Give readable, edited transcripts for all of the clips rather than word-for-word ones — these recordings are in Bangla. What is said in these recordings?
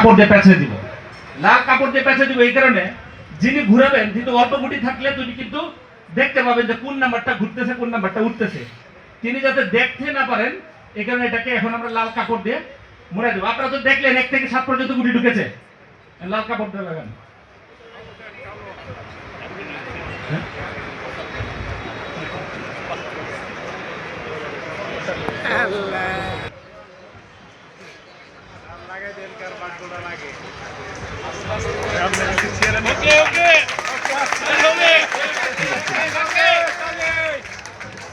কাপড় দিয়ে পেঁচে দিব। লাল কাপড় দিয়ে পেঁচে দিব এই কারণে, যিনি ঘুরাবেন কিন্তু অল্প গুটি থাকলে তিনি কিন্তু দেখতে পাবেন যে কোন নাম্বারটা ঘুরতেছে কোন নাম্বারটা উঠতেছে, তিনি যাতে দেখতে না পারেন এই কারণে এটাকে এখন আমরা লাল কাপড় দিয়ে মুড়ে দেবো। আপনারা তো দেখলেন 1 থেকে 7 পর্যন্ত গুটি ঢুকেছে, লাল কাপড় দিয়ে লাগান।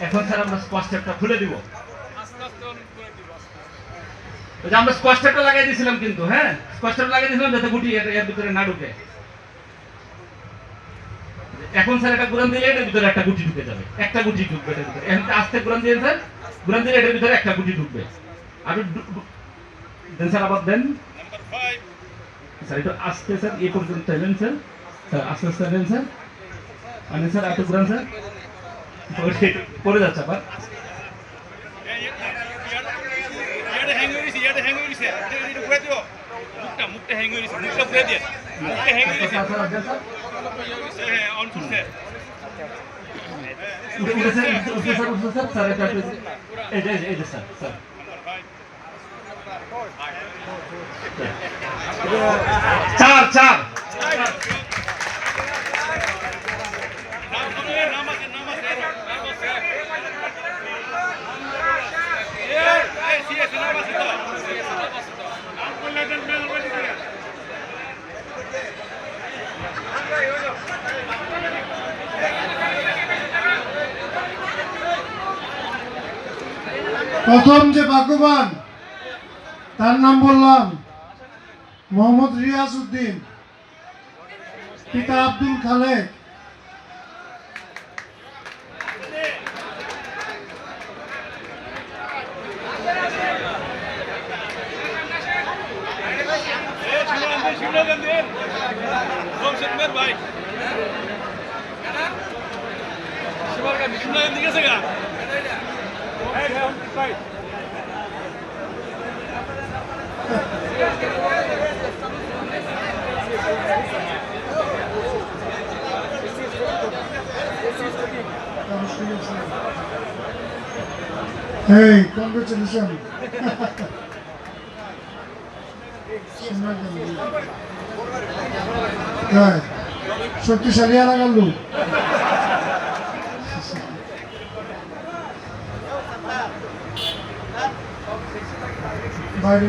এখন স্যার আমরা স্কোয়াশ টেপটা খুলে দিব। আমরা স্কোয়াশ টেপটা লাগিয়ে দিয়েছিলাম কিন্তু, হ্যাঁ স্কোয়াশ টেপ লাগিয়ে দিয়েছিলাম যাতে গুটি এর ভিতরে না ঢুকে। এখন স্যার এটা ঘুরান দিলে এটার ভিতরে একটা গুটি ঢুকে যাবে, একটা গুটি ঢুকবে এটার ভিতরে। এখন আস্তে ঘুরান দিয়ে স্যার, ঘুরান দিলে এটার ভিতরে একটা গুটি ঢুকবে। আপনি দেন স্যার, আবার দেন স্যার, একটু আস্তে স্যার এই পর্যন্ত নেন স্যার, স্যার আস্তে আস্তে নেন স্যার, মানে স্যার একটু ঘুরান স্যার, পড়ে যাচ্ছে আবার। চার চার প্রথম যে ভাগ্যবান তার নাম বললাম মোহাম্মদ রিয়াজ উদ্দিন, পিতা আব্দুল খালেক। Hey, congratulations. শক্তিশালী এলাকার লোক। বাইরে